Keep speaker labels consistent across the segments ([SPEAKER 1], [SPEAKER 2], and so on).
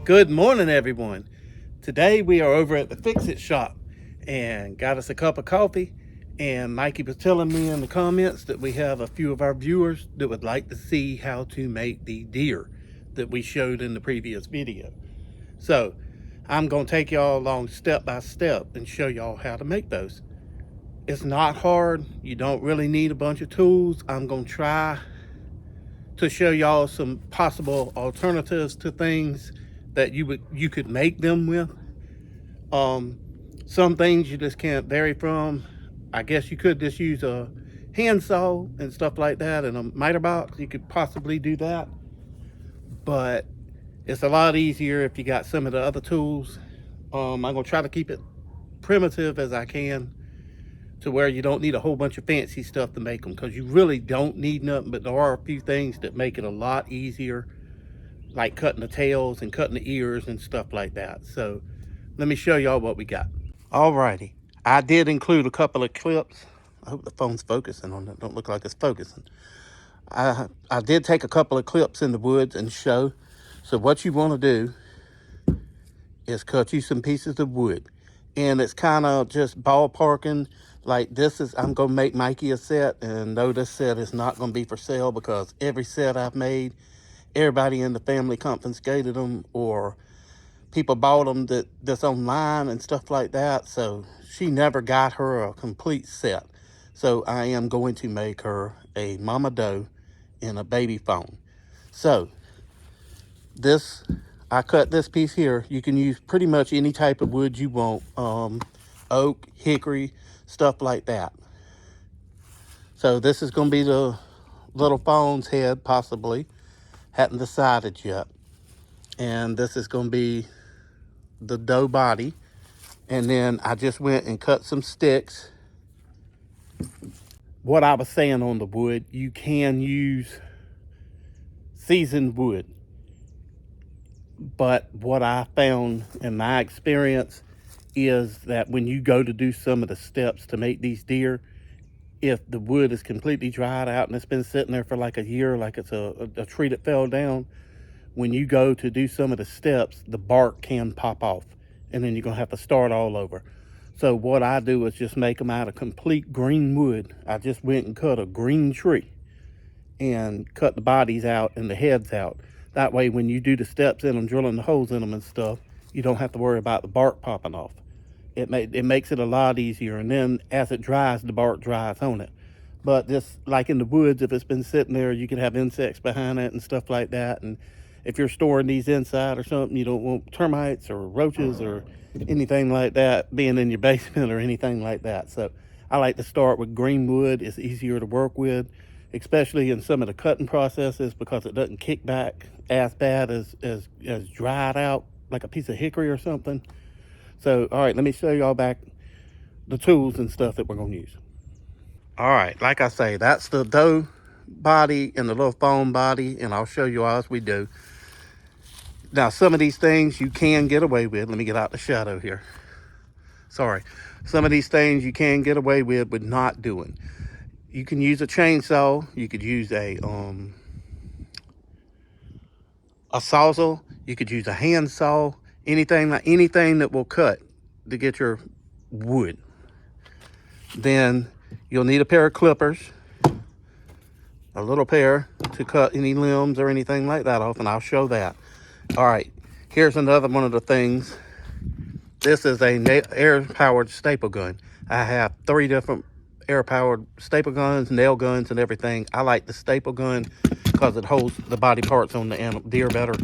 [SPEAKER 1] Good morning, everyone. Today we are over at the Fix-It shop and got us a cup of coffee. And Mikey was telling me in the comments that we have a few of our viewers that would like to see how to make the deer that we showed in the previous video. So I'm going to take y'all along step by step and show y'all how to make those. It's not hard. You don't really need a bunch of tools. I'm going to try to show y'all some possible alternatives to things that you could make them with. Some things you just can't vary from. I guess you could just use a handsaw and stuff like that, and a miter box. You could possibly do that, but it's a lot easier if you got some of the other tools. I'm gonna try to keep it primitive as I can, to where you don't need a whole bunch of fancy stuff to make them, because you really don't need nothing, but there are a few things that make it a lot easier, like cutting the tails and cutting the ears and stuff like that. So let me show y'all what we got. Alrighty, I did include a couple of clips. I hope the phone's focusing on it. Don't look like it's focusing. I did take a couple of clips in the woods and show. So what you want to do is cut you some pieces of wood. And it's kind of just ballparking. Like this is, I'm going to make Mikey a set. And no, this set is not going to be for sale, because every set I've made, everybody in the family confiscated them, or people bought them that's online and stuff like that. So she never got her a complete set. So I am going to make her a mama doe and a baby fawn. So this, I cut this piece here. You can use pretty much any type of wood you want. Oak, hickory, stuff like that. So this is going to be the little fawn's head, possibly. Hadn't decided yet. And this is going to be the doe body. And then I just went and cut some sticks. What I was saying on the wood, you can use seasoned wood. But what I found in my experience is that when you go to do some of the steps to make these deer, if the wood is completely dried out and it's been sitting there for like a year, like it's a tree that fell down, when you go to do some of the steps, the bark can pop off, and then you're gonna have to start all over. So what I do is just make them out of complete green wood. I just went and cut a green tree and cut the bodies out and the heads out. That way when you do the steps in them, drilling the holes in them and stuff, you don't have to worry about the bark popping off. It makes it a lot easier, and then as it dries, the bark dries on it. But just like in the woods, if it's been sitting there, you can have insects behind it and stuff like that. And if you're storing these inside or something, you don't want termites or roaches or anything like that being in your basement or anything like that. So I like to start with green wood. It's easier to work with, especially in some of the cutting processes, because it doesn't kick back as bad as dried out, like a piece of hickory or something. So, all right, let me show y'all back the tools and stuff that we're going to use. All right, like I say, that's the doe body and the little fawn body, and I'll show you all as we do. Now, some of these things you can get away with. Let me get out the shadow here. Sorry. Some of these things you can get away with not doing. You can use a chainsaw. You could use a sawzall. You could use a handsaw. Anything that will cut to get your wood. Then you'll need a pair of clippers, a little pair to cut any limbs or anything like that off, and I'll show that. All right, here's another one of the things. This is a air-powered staple gun. I have 3 different air-powered staple guns, nail guns, and everything. I like the staple gun because it holds the body parts on the deer better.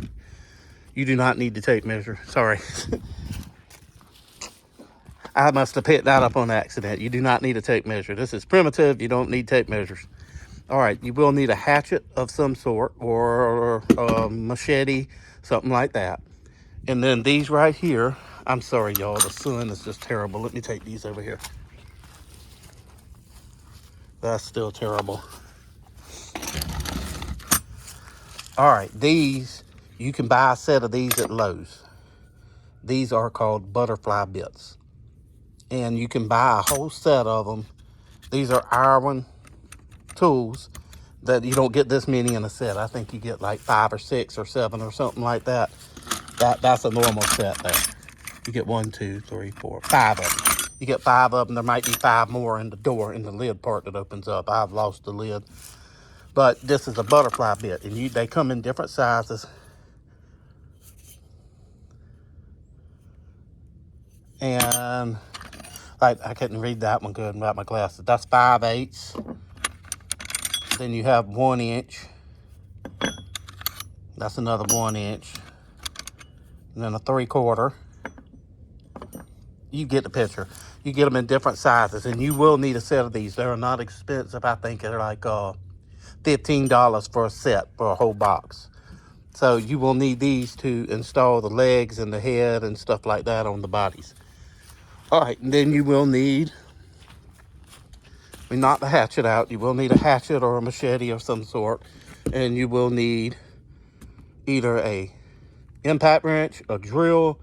[SPEAKER 1] You do not need the tape measure. Sorry. I must have picked that up on accident. You do not need a tape measure. This is primitive. You don't need tape measures. All right, you will need a hatchet of some sort, or a machete, something like that. And then these right here, I'm sorry, y'all, the sun is just terrible. Let me take these over here. That's still terrible. All right, these, you can buy a set of these at Lowe's. These are called butterfly bits. And you can buy a whole set of them. These are iron tools that you don't get this many in a set. I think you get like 5 or 6 or 7 or something like that. That's a normal set there. You get 1, 2, 3, 4, 5 of them. You get 5 of them. There might be 5 more in the door, in the lid part that opens up. I've lost the lid. But this is a butterfly bit, and they come in different sizes. And I couldn't read that one good without my glasses. That's 5/8. Then you have 1 inch. That's another 1 inch. And then a 3/4. You get the picture. You get them in different sizes, and you will need a set of these. They're not expensive. I think they're like $15 for a set for a whole box. So you will need these to install the legs and the head and stuff like that on the bodies. All right, and then you will need, knock the hatchet out. You will need a hatchet or a machete of some sort, and you will need either a impact wrench, a drill,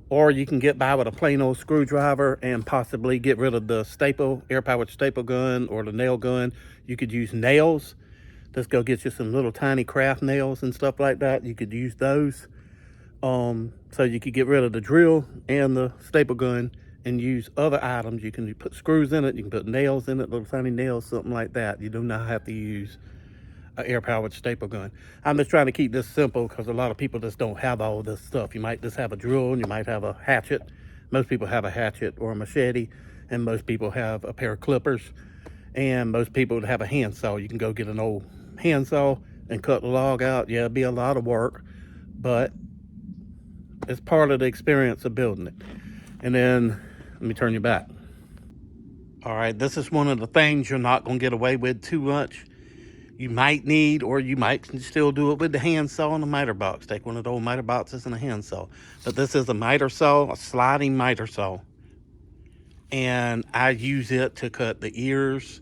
[SPEAKER 1] or you can get by with a plain old screwdriver and possibly get rid of the staple, air-powered staple gun or the nail gun. You could use nails. Let's go get you some little tiny craft nails and stuff like that. You could use those. So you could get rid of the drill and the staple gun and use other items. You can put screws in it. You can put nails in it, little tiny nails, something like that. You do not have to use an air-powered staple gun. I'm just trying to keep this simple because a lot of people just don't have all this stuff. You might just have a drill and you might have a hatchet. Most people have a hatchet or a machete, and most people have a pair of clippers, and most people would have a handsaw. You can go get an old handsaw and cut the log out. Yeah, it'd be a lot of work, but it's part of the experience of building it. And then let me turn you back. All right, this is one of the things you're not going to get away with too much. You might need, or you might still do it with the handsaw and the miter box. Take one of the old miter boxes and a handsaw. But this is a miter saw, a sliding miter saw. And I use it to cut the ears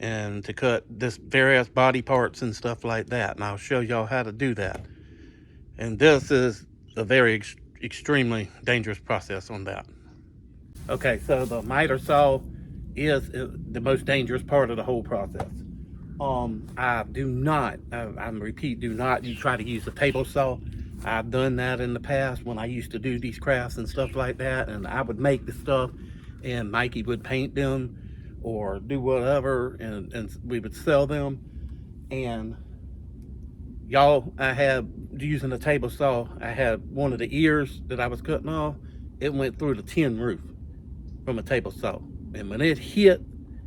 [SPEAKER 1] and to cut this various body parts and stuff like that. And I'll show y'all how to do that. And this is a very extremely dangerous process on that. Okay, so the miter saw is the most dangerous part of the whole process. I do not, I repeat, do not you try to use a table saw. I've done that in the past when I used to do these crafts and stuff like that, and I would make the stuff and Mikey would paint them or do whatever, and we would sell them. And y'all, I had, using a table saw, I had one of the ears that I was cutting off. It went through the tin roof from a table saw, and when it hit,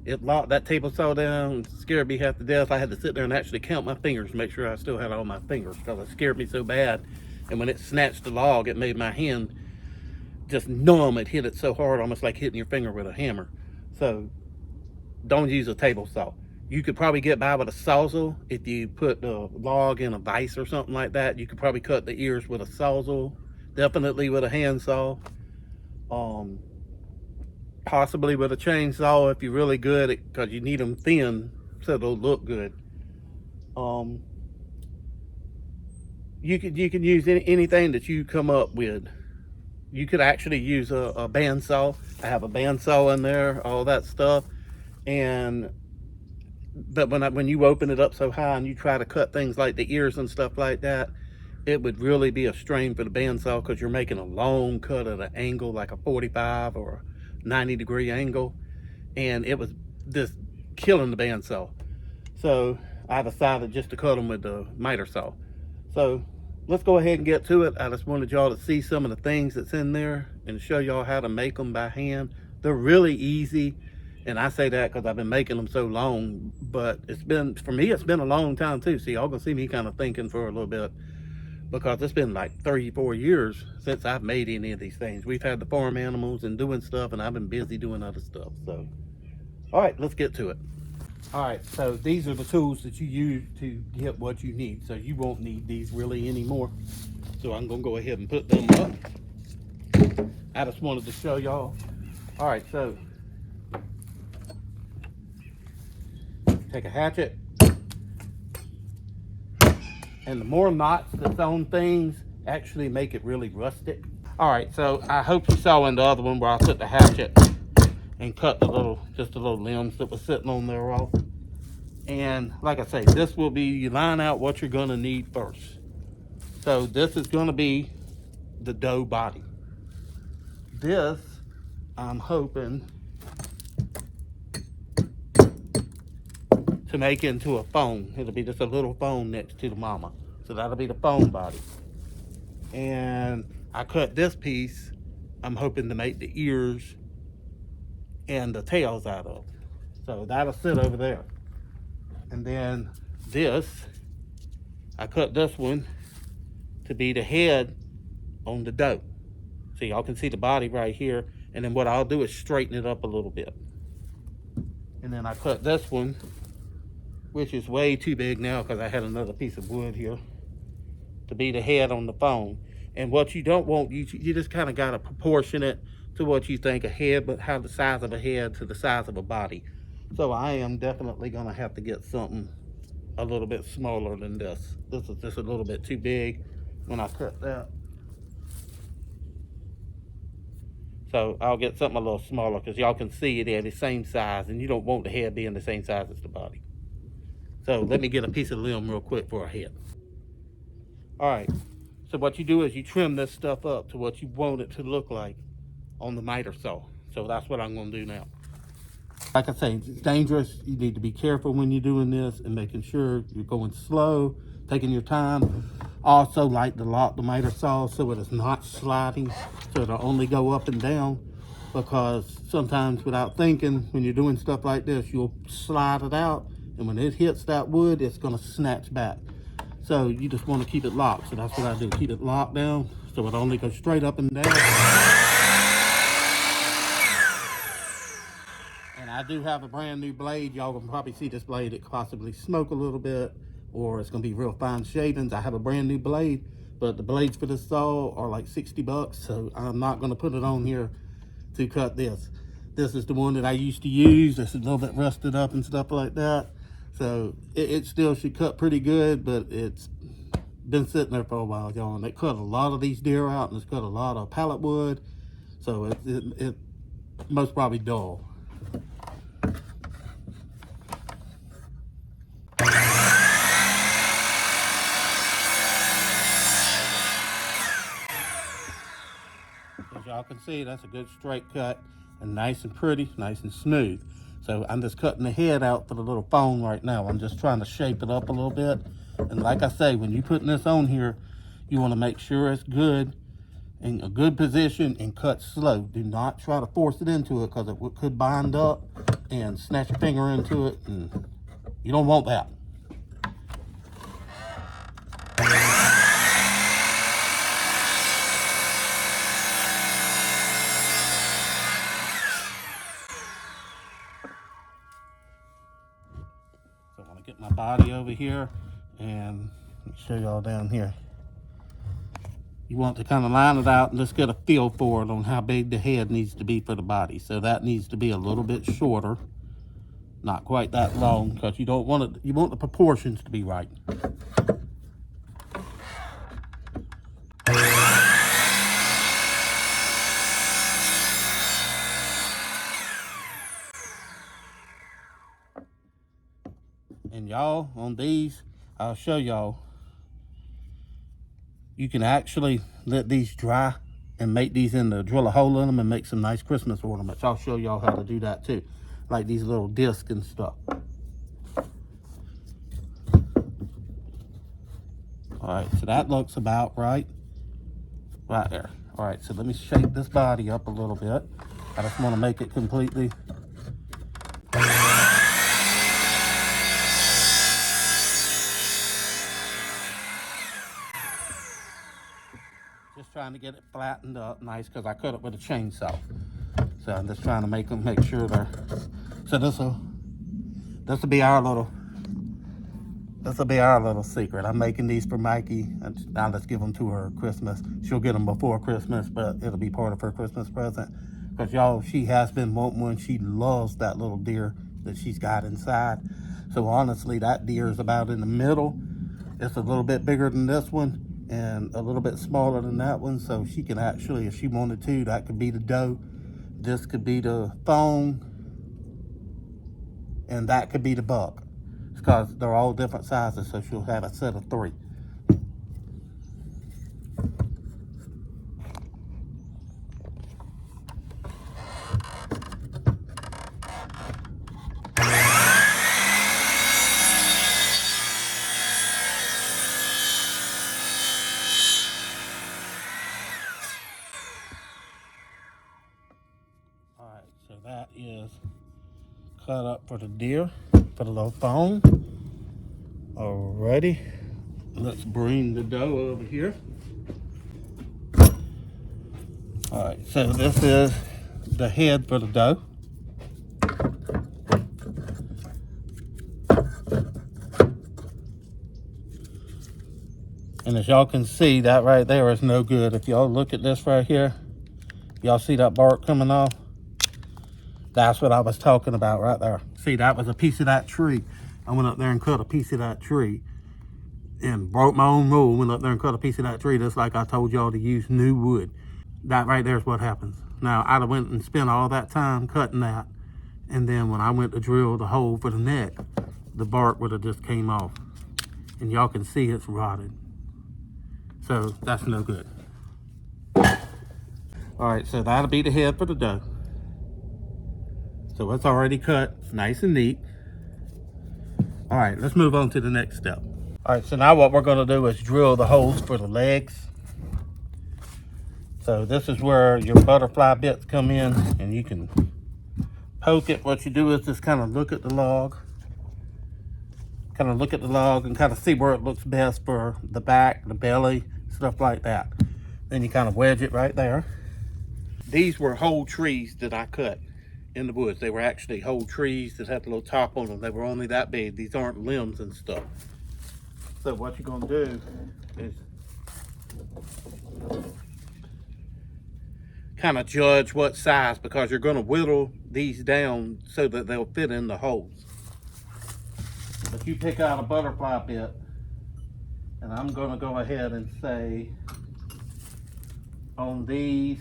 [SPEAKER 1] it locked that table saw down, scared me half to death. I had to sit there and actually count my fingers, make sure I still had all my fingers, because it scared me so bad. And when it snatched the log, it made my hand just numb. It hit it so hard, almost like hitting your finger with a hammer. So don't use a table saw. You could probably get by with a sawzall. If you put the log in a vise or something like that, you could probably cut the ears with a sawzall. Definitely with a handsaw. Possibly with a chainsaw if you're really good, because you need them thin so they'll look good. You can use anything that you come up with. You could actually use a bandsaw. I have a bandsaw in there, all that stuff. But when you open it up so high and you try to cut things like the ears and stuff like that, it would really be a strain for the bandsaw, because you're making a long cut at an angle like a 45 or a 90-degree angle, and it was just killing the bandsaw. So I decided just to cut them with the miter saw. So let's go ahead and get to it. I just wanted y'all to see some of the things that's in there and show y'all how to make them by hand. They're really easy, and I say that because I've been making them so long, but for me it's been a long time too. See, y'all gonna see me kind of thinking for a little bit, because it's been like 34 years since I've made any of these things. We've had the farm animals and doing stuff, and I've been busy doing other stuff. So, all right, let's get to it. All right, so these are the tools that you use to get what you need. So you won't need these really anymore. So I'm gonna go ahead and put them up. I just wanted to show y'all. All right, so take a hatchet. And the more knots that's on things actually make it really rustic. All right, so I hope you saw in the other one where I took the hatchet and cut just the little limbs that were sitting on there off. And like I say, this will be, you line out what you're gonna need first. So this is gonna be the doe body. This, I'm hoping to make into a phone. It'll be just a little phone next to the mama. So that'll be the phone body. And I cut this piece, I'm hoping to make the ears and the tails out of. So that'll sit over there. And then this, I cut this one to be the head on the doe. So y'all can see the body right here. And then what I'll do is straighten it up a little bit. And then I cut this one, which is way too big now because I had another piece of wood here, to be the head on the phone. And what you don't want, you just kind of got to proportion it to what you think a head, but how the size of a head to the size of a body. So I am definitely going to have to get something a little bit smaller than this. This is just a little bit too big when I cut that. So I'll get something a little smaller because y'all can see they're the same size, and you don't want the head being the same size as the body. So let me get a piece of limb real quick for a head. All right, so what you do is you trim this stuff up to what you want it to look like on the miter saw. So that's what I'm gonna do now. Like I say, it's dangerous. You need to be careful when you're doing this and making sure you're going slow, taking your time. Also like to lock the miter saw so it is not sliding, so it'll only go up and down, because sometimes without thinking, when you're doing stuff like this, you'll slide it out, and when it hits that wood, it's gonna snatch back. So you just want to keep it locked. So that's what I do, keep it locked down so it only goes straight up and down. And I do have a brand new blade. Y'all can probably see this blade. It could possibly smoke a little bit, or it's gonna be real fine shavings. I have a brand new blade, but the blades for this saw are like 60 bucks. So I'm not gonna put it on here to cut this. This is the one that I used to use. It's a little bit rusted up and stuff like that. So it still should cut pretty good, but it's been sitting there for a while, y'all. And it cut a lot of these deer out, and it's cut a lot of pallet wood. So it most probably dull. As y'all can see, that's a good straight cut, and nice and pretty, nice and smooth. So I'm just cutting the head out for the little phone right now. I'm just trying to shape it up a little bit. And like I say, when you're putting this on here, you want to make sure it's good, in a good position, and cut slow. Do not try to force it into it, because it could bind up and snatch your finger into it, and you don't want that. So I want to get my body over here, and let me show y'all down here. You want to kind of line it out and just get a feel for it on how big the head needs to be for the body. So that needs to be a little bit shorter, not quite that long, because you don't want it, you want the proportions to be right. And y'all, on these, I'll show y'all, you can actually let these dry and make these drill a hole in them and make some nice Christmas ornaments. I'll show y'all how to do that too, like these little discs and stuff. All right, so that looks about right there. All right, so let me shape this body up a little bit. I just want to make it completely. Just trying to get it flattened up nice, because I cut it with a chainsaw. So I'm just trying to make sure they're. So this will be our little secret. I'm making these for Mikey, and now let's give them to her Christmas. She'll get them before Christmas, but it'll be part of her Christmas present. Because y'all, she has been wanting one. She loves that little deer that she's got inside. So honestly, that deer is about in the middle. It's a little bit bigger than this one, and a little bit smaller than that one. So she can actually, if she wanted to, that could be the doe. This could be the fawn, and that could be the buck, because they're all different sizes. So she'll have a set of 3. that up for the deer. Put a little foam. Alrighty. Let's bring the dough over here. Alright, so this is the head for the dough. And as y'all can see, that right there is no good. If y'all look at this right here, y'all see that bark coming off? That's what I was talking about right there. See, that was a piece of that tree. I went up there and cut a piece of that tree and broke my own rule. Went up there and cut a piece of that tree just like I told y'all to use new wood. That right there is what happens. Now, I'd have went and spent all that time cutting that, and then when I went to drill the hole for the neck, the bark would have just came off. And y'all can see it's rotted. So that's no good. Alright, so that'll be the head for the dough. So it's already cut, nice and neat. Alright, let's move on to the next step. Alright, so now what we're going to do is drill the holes for the legs. So this is where your butterfly bits come in, and you can poke it. What you do is just kind of look at the log. Kind of look at the log and kind of see where it looks best for the back, the belly, stuff like that. Then you kind of wedge it right there. These were whole trees that I cut in the woods. They were actually whole trees that had a little top on them. They were only that big. These aren't limbs and stuff. So what you're going to do is kind of judge what size, because you're going to whittle these down so that they'll fit in the holes. But you pick out a butterfly bit, and I'm going to go ahead and say on these,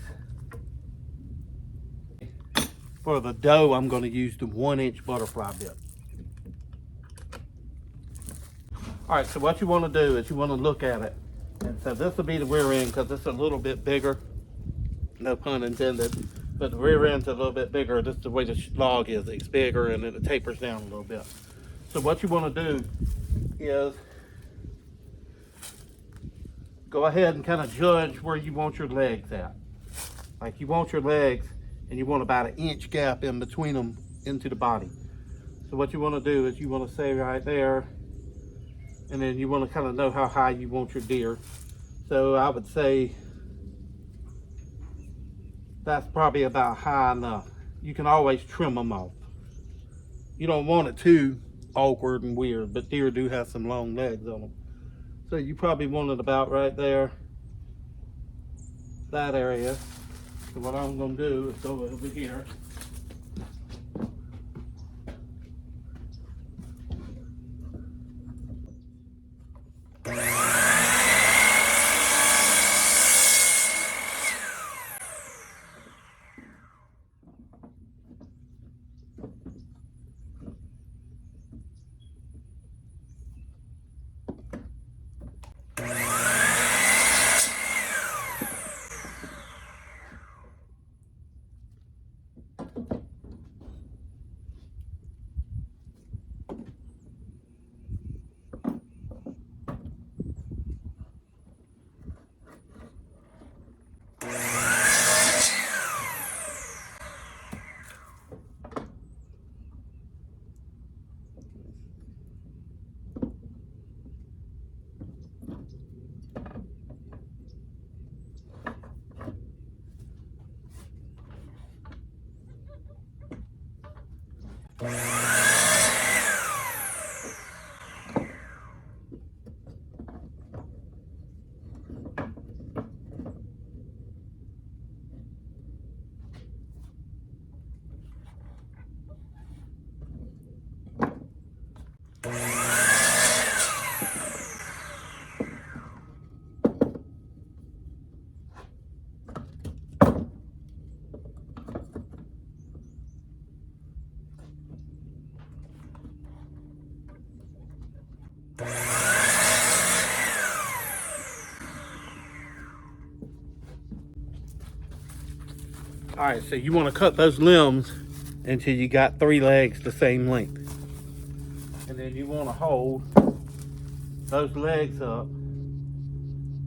[SPEAKER 1] for the dough, I'm going to use the 1-inch butterfly bit. All right, so what you want to do is you want to look at it. And so this will be the rear end because it's a little bit bigger. No pun intended. But the rear end's a little bit bigger. This is the way the log is. It's bigger and it tapers down a little bit. So what you want to do is go ahead and kind of judge where you want your legs at. Like you want your legs and you want about 1-inch gap in between them into the body. So what you want to do is you want to say right there, and then you want to kind of know how high you want your deer. So I would say that's probably about high enough. You can always trim them off. You don't want it too awkward and weird, but deer do have some long legs on them. So you probably want it about right there, that area. So what I'm going to do is go over here. All right, so you want to cut those limbs until you got 3 legs the same length. And then you want to hold those legs up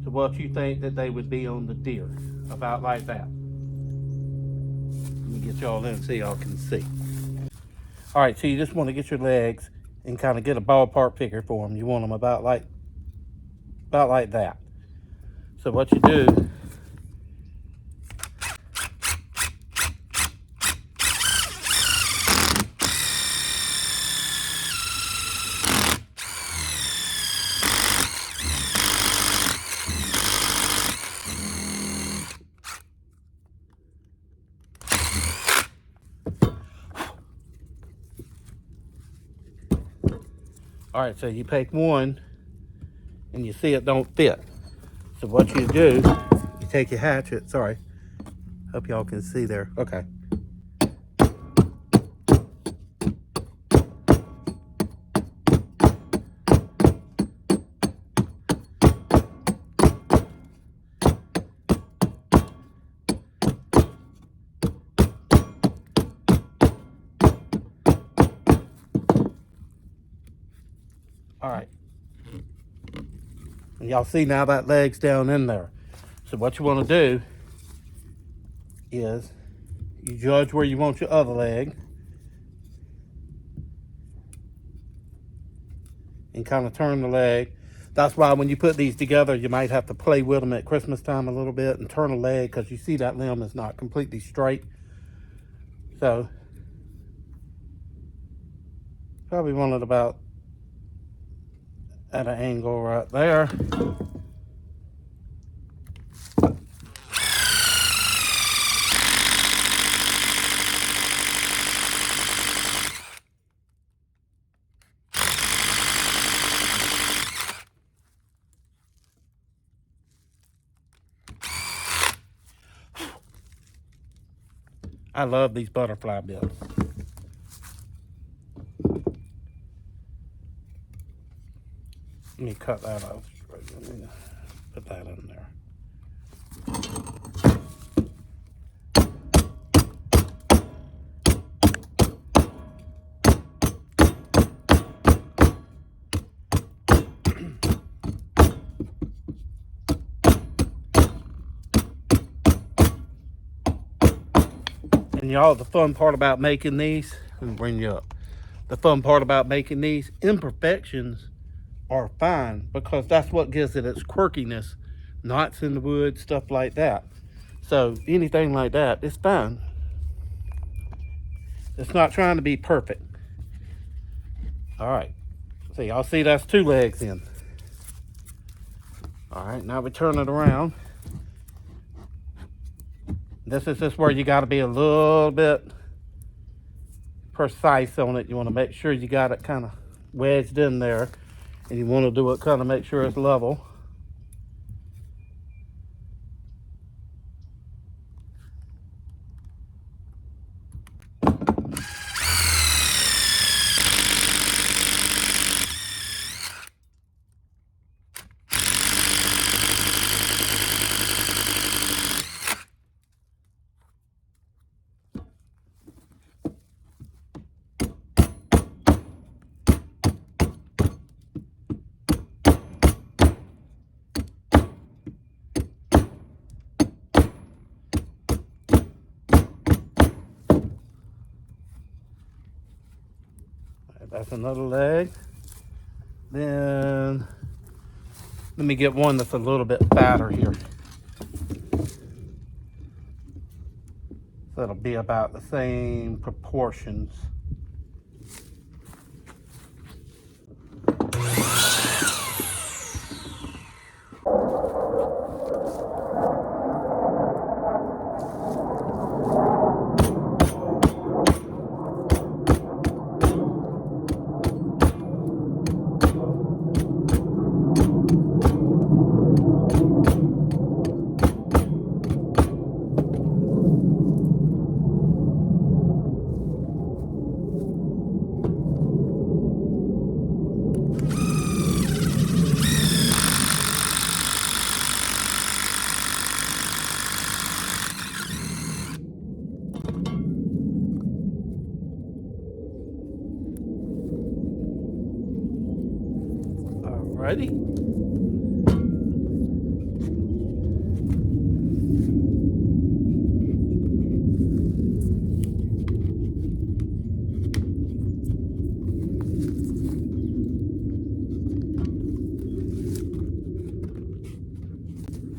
[SPEAKER 1] to what you think that they would be on the deer, about like that. Let me get y'all in so y'all can see. All right, so you just want to get your legs and kind of get a ballpark figure for them. You want them about like that. So what you do, all right, so you take one and you see it don't fit. So what you do, you take your hatchet, sorry, hope y'all can see there, okay. All right, and y'all see now that leg's down in there. So what you want to do is you judge where you want your other leg and kind of turn the leg. That's why when you put these together, you might have to play with them at Christmas time a little bit and turn a leg, because you see that limb is not completely straight. So probably want it about at an angle right there. I love these butterfly bits. Let me cut that off. Let me put that in there. And y'all, the fun part about making these, let me bring you up. The fun part about making these, imperfections are fine, because that's what gives it its quirkiness. Knots in the wood, stuff like that. So anything like that, it's fine. It's not trying to be perfect. All right, so y'all see that's 2 legs in. All right, now we turn it around. This is just where you got to be a little bit precise on it. You want to make sure you got it kind of wedged in there, and you want to do it kind of make sure it's level. That's another leg. Then let me get one that's a little bit fatter here. So it'll be about the same proportions. Alrighty.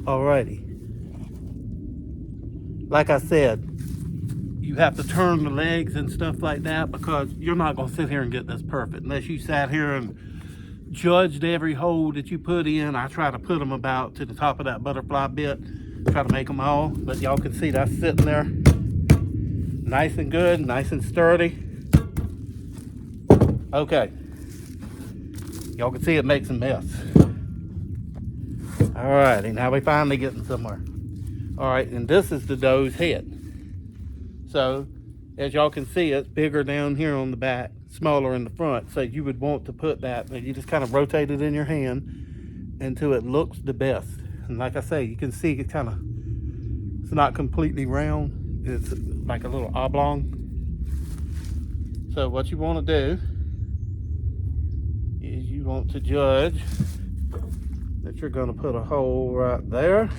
[SPEAKER 1] Alrighty. Like I said, you have to turn the legs and stuff like that because you're not going to sit here and get this perfect unless you sat here and judged every hole that you put in. I try to put them about to the top of that butterfly bit, try to make them all, but y'all can see that's sitting there nice and good, nice and sturdy. Okay, y'all can see it makes a mess. Alrighty, now we finally getting somewhere. Alright, and this is the doe's head. So as y'all can see, it's bigger down here on the back, smaller in the front. So you would want to put that, and you just kind of rotate it in your hand until it looks the best. And like I say, you can see it kind of, it's not completely round. It's like a little oblong. So what you want to do is you want to judge that you're going to put a hole right there.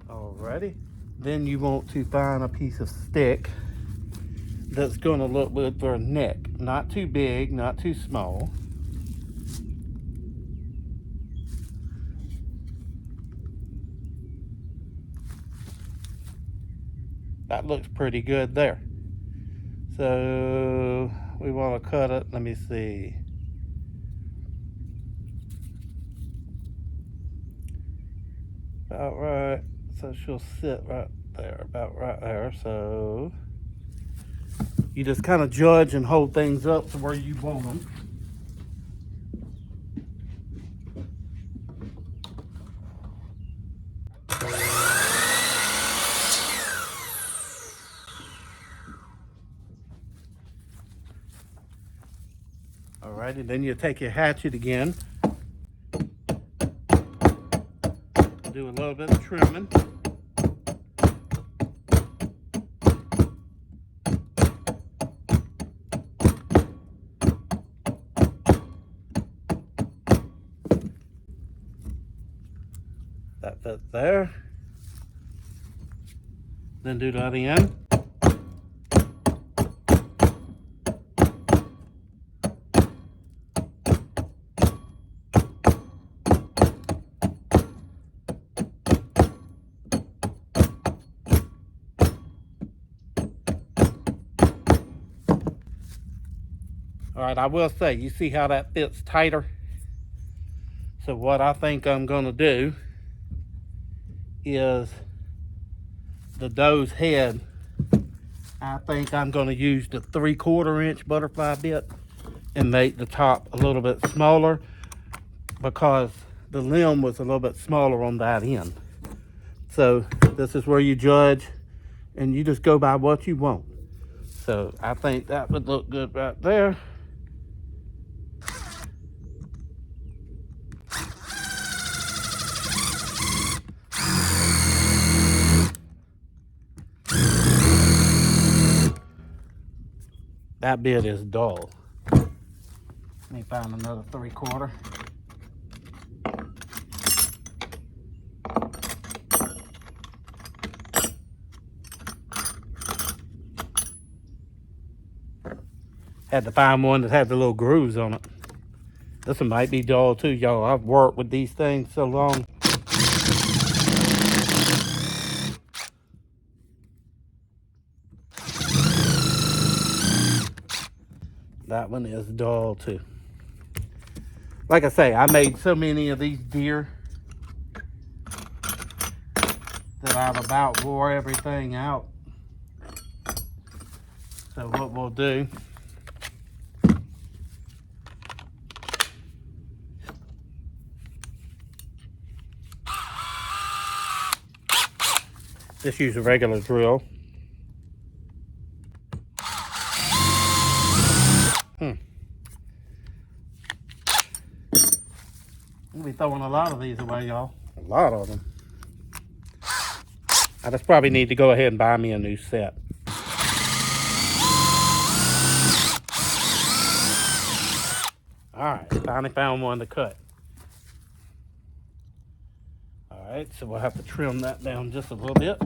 [SPEAKER 1] Alrighty. Then you want to find a piece of stick that's going to look good for a neck. Not too big, not too small. That looks pretty good there. So we want to cut it, let me see. About right, so she'll sit right there, about right there. So you just kind of judge and hold things up to where you want them. Alrighty, then you take your hatchet again. Do a little bit of trimming. That fits there. Then do the other end. All right, I will say, you see how that fits tighter? So what I think I'm gonna do is the doe's head, I think I'm gonna use the 3/4 inch butterfly bit and make the top a little bit smaller because the limb was a little bit smaller on that end. So this is where you judge and you just go by what you want. So I think that would look good right there. That bit is dull. Let me find another 3/4. Had to find one that had the little grooves on it. This one might be dull too, y'all. I've worked with these things so long. That one is dull too. Like I say, I made so many of these deer that I've about wore everything out. So what we'll do, just use a regular drill. I'll be throwing a lot of these away, y'all. A lot of them. I just probably need to go ahead and buy me a new set. Alright, finally found one to cut. Alright, so we'll have to trim that down just a little bit.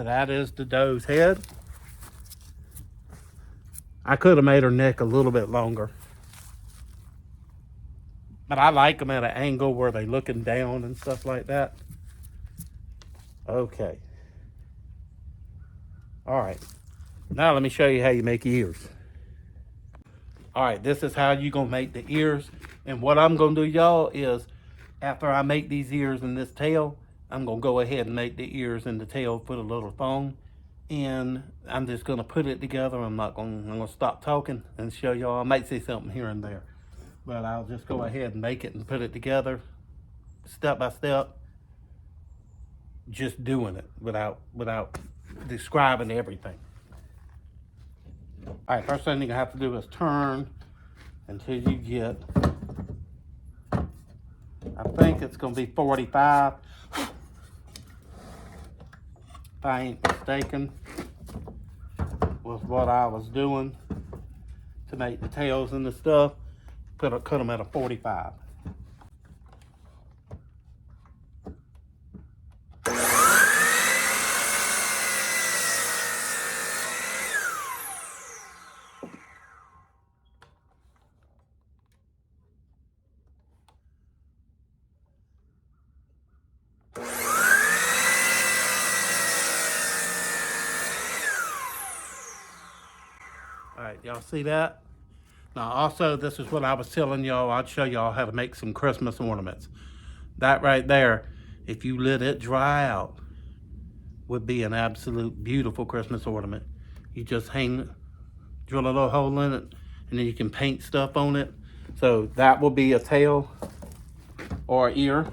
[SPEAKER 1] So that is the doe's head. I could have made her neck a little bit longer, but I like them at an angle where they're looking down and stuff like that. Okay. All right. Now let me show you how you make ears. All right, this is how you're gonna make the ears. And what I'm gonna do, y'all, is after I make these ears and this tail, I'm gonna go ahead and make the ears and the tail, put a little foam. And I'm just gonna put it together. I'm gonna stop talking and show y'all. I might say something here and there, but I'll just go ahead and make it and put it together step by step, just doing it without describing everything. All right, first thing you're gonna have to do is turn until you get, I think it's gonna be 45, if I ain't mistaken, was what I was doing to make the tails and the stuff. Cut them at a 45. All right, y'all see that? Now also, this is what I was telling y'all, I'd show y'all how to make some Christmas ornaments. That right there, if you let it dry out, would be an absolute beautiful Christmas ornament. You just drill a little hole in it, and then you can paint stuff on it. So that will be a tail or ear.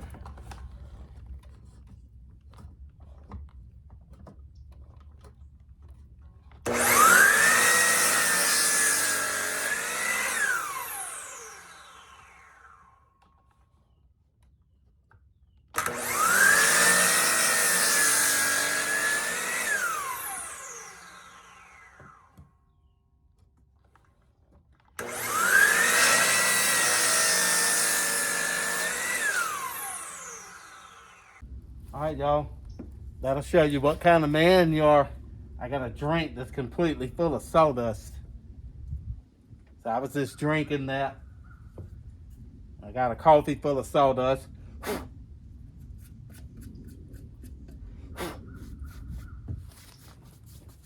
[SPEAKER 1] All right, y'all. That'll show you what kind of man you are. I got a drink that's completely full of sawdust. So I was just drinking that. I got a coffee full of sawdust.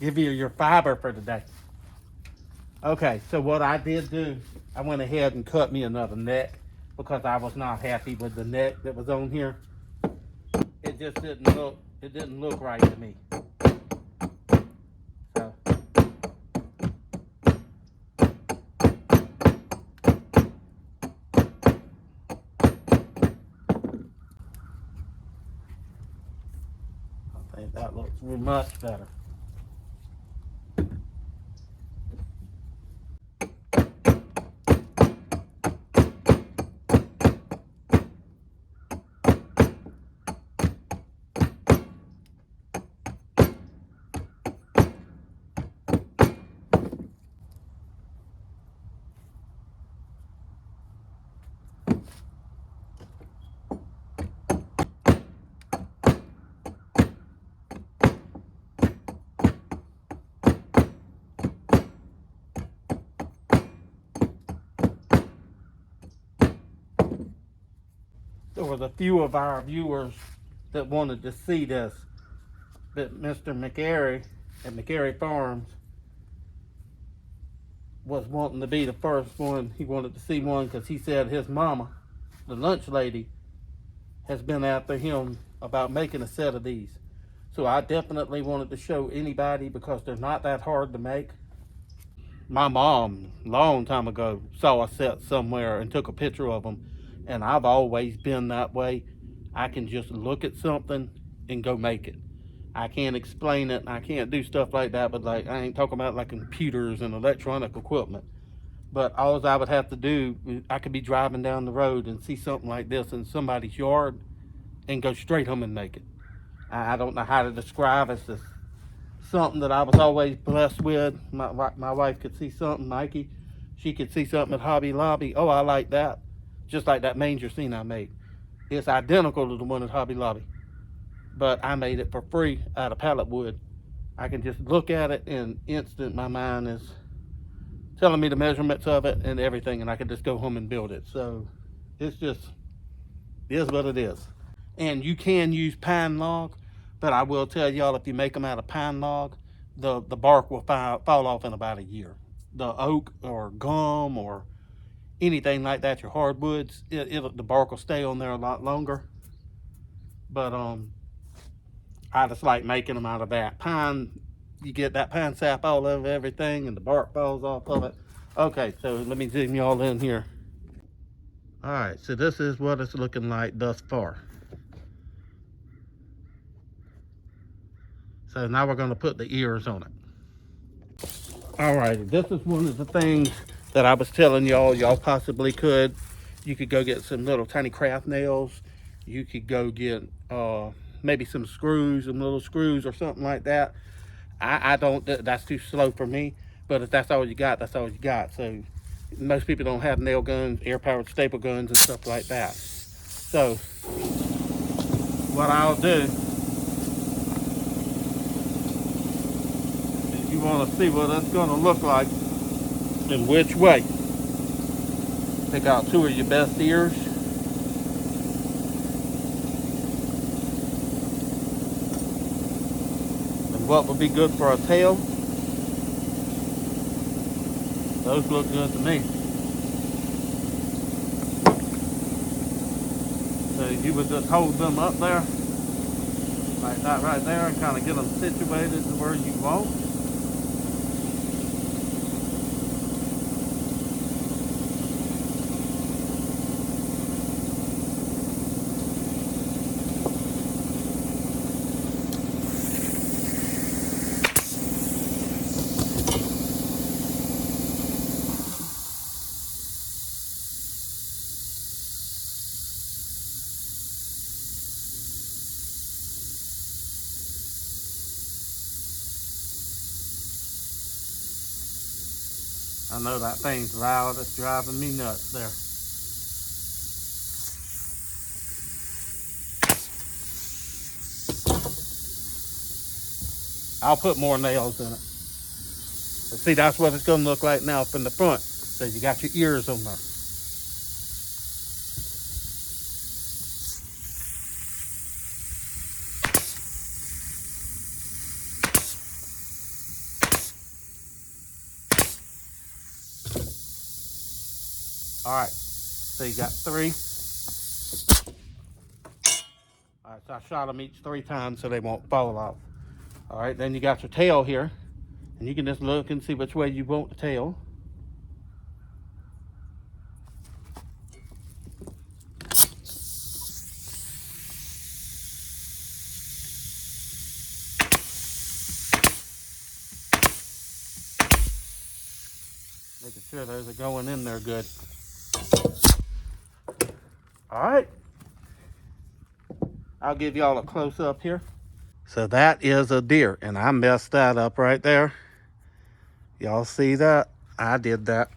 [SPEAKER 1] Give you your fiber for today. Okay, so what I did do, I went ahead and cut me another neck because I was not happy with the neck that was on here. It just didn't look right to me. So I think that looks much better. There was a few of our viewers that wanted to see this, that Mr. McGarry at McGarry Farms was wanting to be the first one. He wanted to see one because he said his mama, the lunch lady, has been after him about making a set of these. So I definitely wanted to show anybody because they're not that hard to make. My mom, long time ago, saw a set somewhere and took a picture of them. And I've always been that way. I can just look at something and go make it. I can't explain it, and I can't do stuff like that, but like I ain't talking about like computers and electronic equipment. But all I would have to do, I could be driving down the road and see something like this in somebody's yard and go straight home and make it. I don't know how to describe it. It's just something that I was always blessed with. My wife could see something, Mikey, she could see something at Hobby Lobby. Oh, I like that. Just like that manger scene I made. It's identical to the one at Hobby Lobby. But I made it for free out of pallet wood. I can just look at it and instant my mind is telling me the measurements of it and everything, and I can just go home and build it. So it's just, it is what it is. And you can use pine log, but I will tell y'all, if you make them out of pine log, the bark will fall off in about a year. The oak or gum or anything like that, your hardwoods, the bark will stay on there a lot longer. But I just like making them out of that pine. You get that pine sap all over everything, and the bark falls off of it. Okay, so let me zoom y'all in here. All right, so this is what it's looking like thus far. So now we're going to put the ears on it. All right, this is one of the things that I was telling y'all possibly could. You could go get some little tiny craft nails. You could go get maybe some screws, some little screws or something like that. I don't, that's too slow for me. But if that's all you got, that's all you got. So most people don't have nail guns, air-powered staple guns and stuff like that. So what I'll do, if you want to see what it's going to look like and which way, pick out two of your best ears. And what would be good for a tail. Those look good to me. So you would just hold them up there, like that right there, and kind of get them situated to where you want. I know that thing's loud, it's driving me nuts there. I'll put more nails in it. But see, that's what it's gonna look like now from the front. So you got your ears on there. All right, so you got three. All right, so I shot them each 3 times so they won't fall off. All right, then you got your tail here, and you can just look and see which way you want the tail. Making sure those are going in there good. All right, I'll give y'all a close up here. So that is a deer, and I messed that up right there. Y'all see that? I did that.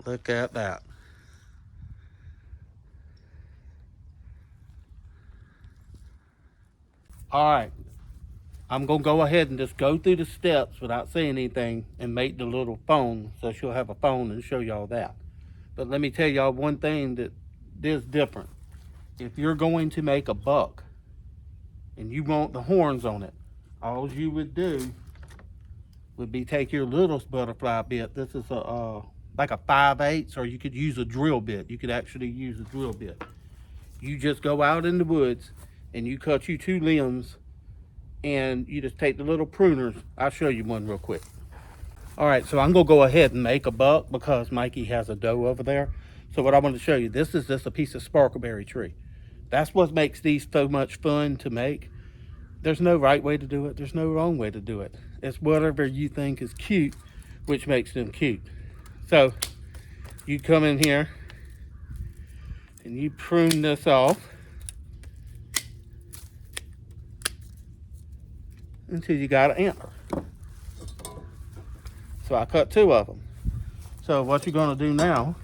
[SPEAKER 1] Look at that. All right, I'm gonna go ahead and just go through the steps without saying anything and make the little phone, so she'll have a phone and show y'all that. But let me tell y'all one thing that is different. If you're going to make a buck and you want the horns on it, all you would do would be take your little butterfly bit. This is a like a 5/8, or you could use a drill bit. You could actually use a drill bit. You just go out in the woods and you cut you 2 limbs, and you just take the little pruners. I'll show you one real quick. All right, so I'm gonna go ahead and make a buck because Mikey has a doe over there. So what I want to show you, this is just a piece of sparkleberry tree. That's what makes these so much fun to make. There's no right way to do it. There's no wrong way to do it. It's whatever you think is cute, which makes them cute. So you come in here and you prune this off until you got an antler. So I cut 2 of them. So what you're going to do now,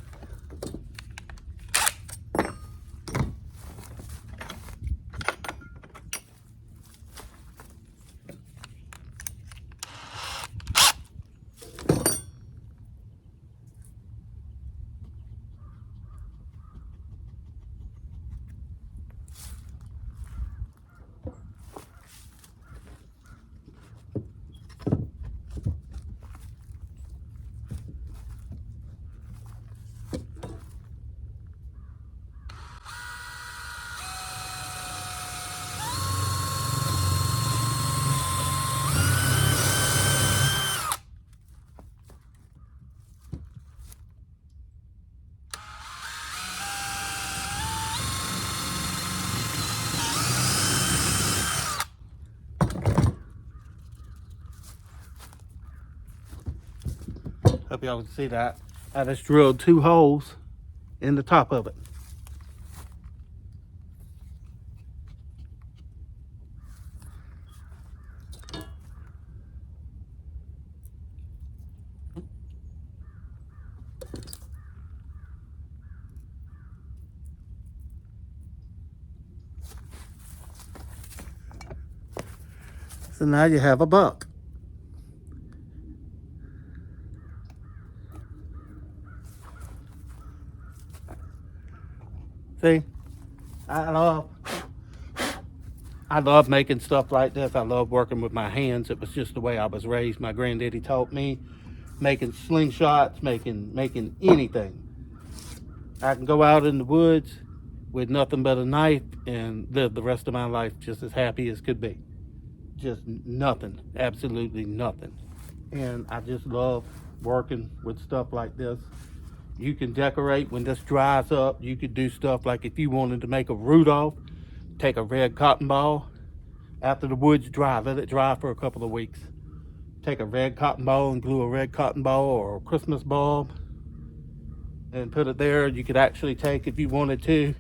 [SPEAKER 1] hope y'all can see that. I just drilled 2 holes in the top of it. So now you have a buck. See, I love making stuff like this. I love working with my hands. It was just the way I was raised. My granddaddy taught me making slingshots, making anything. I can go out in the woods with nothing but a knife and live the rest of my life just as happy as could be. Just nothing, absolutely nothing. And I just love working with stuff like this. You can decorate when this dries up. You could do stuff like if you wanted to make a Rudolph, take a red cotton ball. After the wood's dry, let it dry for a couple of weeks. Take a red cotton ball and glue a red cotton ball or a Christmas bulb and put it there. You could actually take, if you wanted to,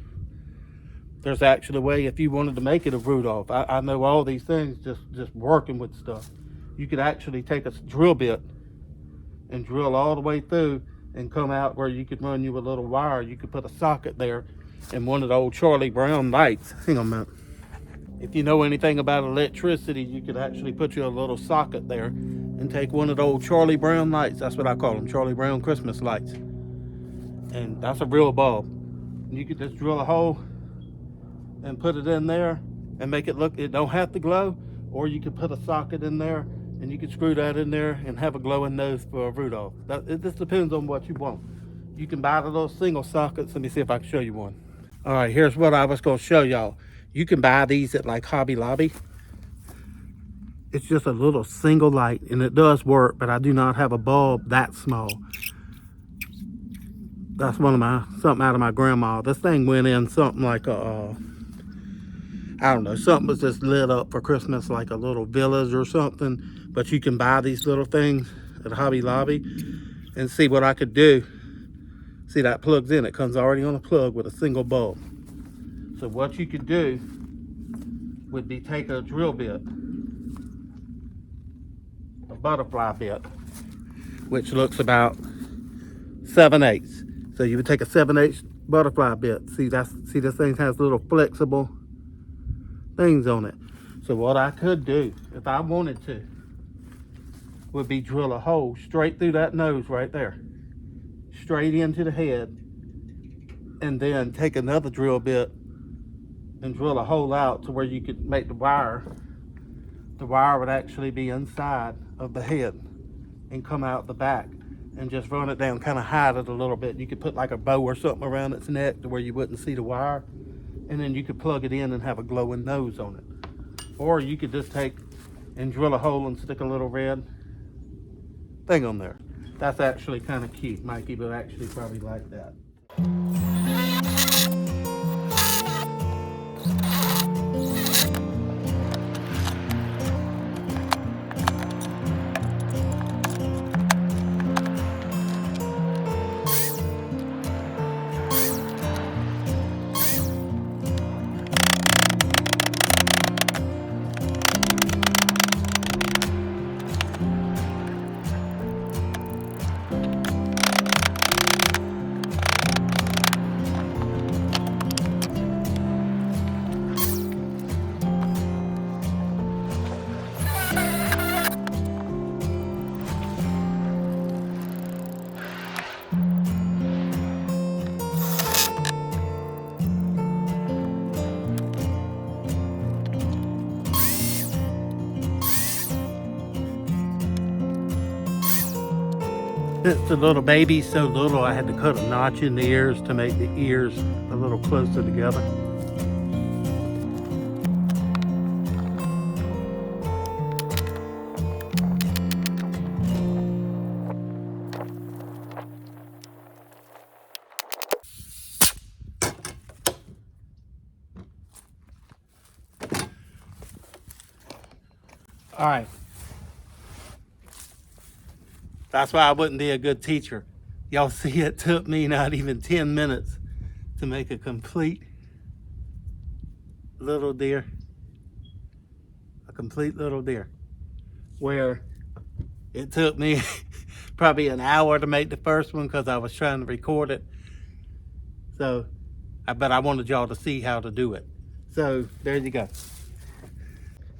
[SPEAKER 1] there's actually a way if you wanted to make it a Rudolph. I know all these things just working with stuff. You could actually take a drill bit and drill all the way through and come out where you could run you a little wire. You could put a socket there and one of the old Charlie Brown lights. Hang on a minute. If you know anything about electricity, you could actually put you a little socket there and take one of the old Charlie Brown lights. That's what I call them, Charlie Brown Christmas lights. And that's a real bulb. You could just drill a hole and put it in there and make it look, it don't have to glow, or you could put a socket in there and you could screw that in there and have a glowing nose for a Rudolph. It just depends on what you want. You can buy the little single sockets. Let me see if I can show you one. All right, here's what I was gonna show y'all. You can buy these at like Hobby Lobby. It's just a little single light and it does work, but I do not have a bulb that small. That's something out of my grandma. This thing went in something like a, I don't know, something was just lit up for Christmas, like a little village or something. But you can buy these little things at Hobby Lobby and see what I could do. See, that plugs in. It comes already on a plug with a single bulb. So what you could do would be take a drill bit, a butterfly bit, which looks about 7/8. So you would take a 7/8 butterfly bit. See, this thing has little flexible things on it. So what I could do, if I wanted to, would be drill a hole straight through that nose right there, straight into the head, and then take another drill bit and drill a hole out to where you could make the wire. The wire would actually be inside of the head and come out the back and just run it down, kind of hide it a little bit. You could put like a bow or something around its neck to where you wouldn't see the wire, and then you could plug it in and have a glowing nose on it. Or you could just take and drill a hole and stick a little red thing on there. That's actually kind of cute. Mikey would actually probably like that. Since the little baby's so little, I had to cut a notch in the ears to make the ears a little closer together. All right. That's why I wouldn't be a good teacher. Y'all see, it took me not even 10 minutes to make a complete little deer. A complete little deer. Where it took me probably an hour to make the first one because I was trying to record it. So, but I wanted y'all to see how to do it. So, there you go.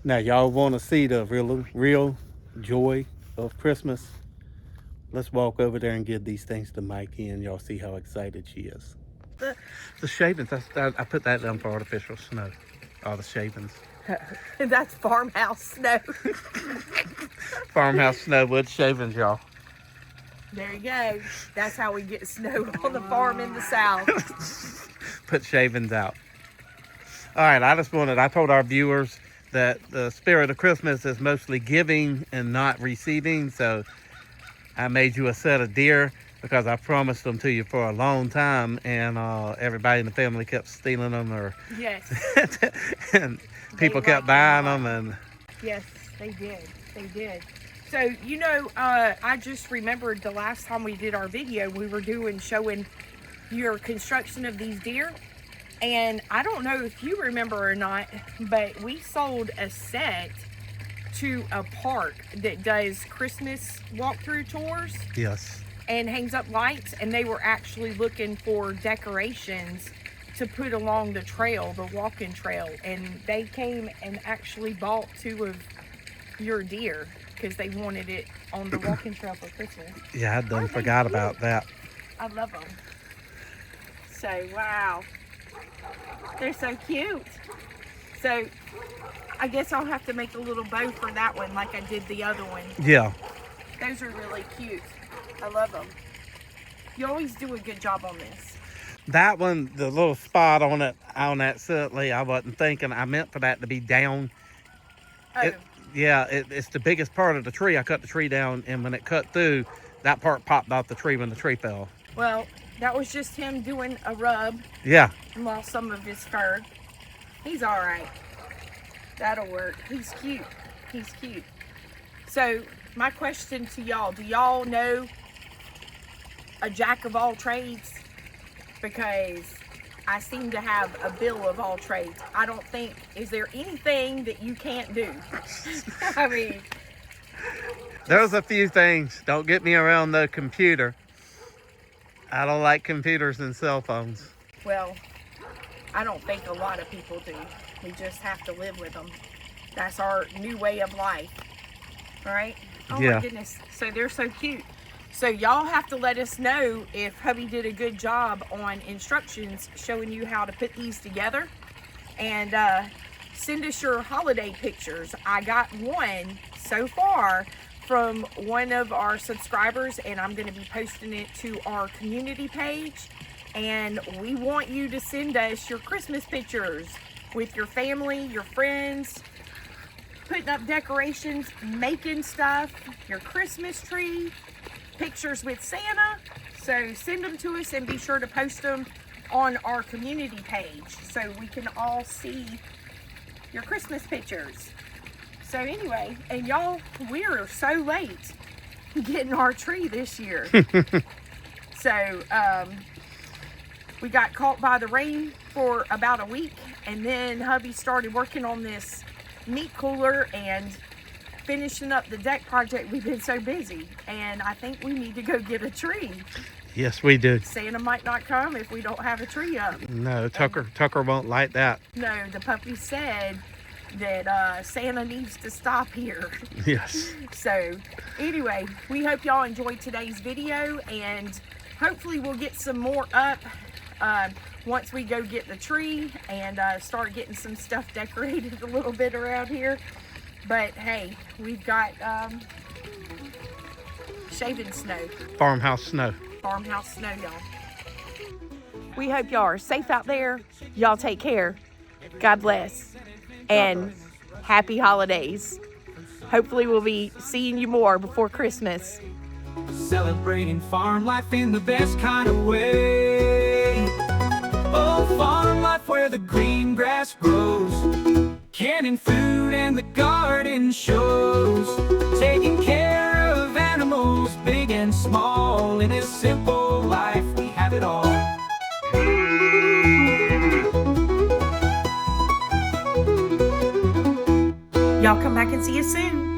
[SPEAKER 1] Now, y'all want to see the real joy of Christmas? Let's walk over there and give these things to Mikey, and y'all see how excited she is. The shavings, I put that down for artificial snow. All the shavings.
[SPEAKER 2] That's farmhouse snow.
[SPEAKER 1] Farmhouse snow with shavings, y'all.
[SPEAKER 2] There you go. That's how we get snow on the farm in the South.
[SPEAKER 1] Put shavings out. All right, I told our viewers that the spirit of Christmas is mostly giving and not receiving, so I made you a set of deer because I promised them to you for a long time, and everybody in the family kept stealing them, or
[SPEAKER 2] yes,
[SPEAKER 1] and people kept buying them, and
[SPEAKER 2] yes, they did. They did. So you know, I just remembered the last time we did our video, we were showing your construction of these deer, and I don't know if you remember or not, but we sold a set to a park that does Christmas walkthrough tours.
[SPEAKER 1] Yes.
[SPEAKER 2] And hangs up lights, and they were actually looking for decorations to put along the trail, the walking trail, and they came and actually bought 2 of your deer because they wanted it on the walking trail for Christmas.
[SPEAKER 1] Yeah, I done forgot about that.
[SPEAKER 2] I love them. So, wow. They're so cute. So, I guess I'll have to make a little bow for that one like I did the other one.
[SPEAKER 1] Yeah.
[SPEAKER 2] Those are really cute. I love them. You always do a good job on this.
[SPEAKER 1] That one, the little spot on it, on that certainly, I wasn't thinking. I meant for that to be down.
[SPEAKER 2] Oh.
[SPEAKER 1] It's the biggest part of the tree. I cut the tree down, and when it cut through, that part popped off the tree when the tree fell.
[SPEAKER 2] Well, that was just him doing a rub.
[SPEAKER 1] Yeah.
[SPEAKER 2] And lost some of his fur. He's all right. That'll work. He's cute. He's cute. So, my question to y'all, do y'all know a jack of all trades? Because I seem to have a bill of all trades. I don't think, is there anything that you can't do? I mean,
[SPEAKER 1] there's a few things. Don't get me around the computer. I don't like computers and cell phones.
[SPEAKER 2] Well, I don't think a lot of people do. We just have to live with them. That's our new way of life. All right? Oh
[SPEAKER 1] yeah.
[SPEAKER 2] My goodness. So they're so cute. So y'all have to let us know if Hubby did a good job on instructions showing you how to put these together. And send us your holiday pictures. I got one so far from one of our subscribers, and I'm going to be posting it to our community page. And we want you to send us your Christmas pictures with your family, your friends, putting up decorations, making stuff, your Christmas tree, pictures with Santa. So send them to us and be sure to post them on our community page so we can all see your Christmas pictures. So anyway, and y'all, we're so late getting our tree this year. So we got caught by the rain for about a week, and then Hubby started working on this meat cooler and finishing up the deck project. We've been so busy, and I think we need to go get a tree.
[SPEAKER 1] Yes, we do.
[SPEAKER 2] Santa might not come if we don't have a tree up.
[SPEAKER 1] No, Tucker won't like that.
[SPEAKER 2] No, the puppy said that Santa needs to stop here.
[SPEAKER 1] Yes.
[SPEAKER 2] So anyway, we hope y'all enjoyed today's video, and hopefully we'll get some more up once we go get the tree and start getting some stuff decorated a little bit around here. But hey, we've got shaving snow.
[SPEAKER 1] Farmhouse snow.
[SPEAKER 2] Farmhouse snow, y'all. We hope y'all are safe out there. Y'all take care. God bless. And happy holidays. Hopefully we'll be seeing you more before Christmas.
[SPEAKER 3] Celebrating farm life in the best kind of way. Oh, farm life where the green grass grows, canning food and the garden shows, taking care of animals big and small. In this simple life we have it all.
[SPEAKER 2] Y'all come back and see us soon.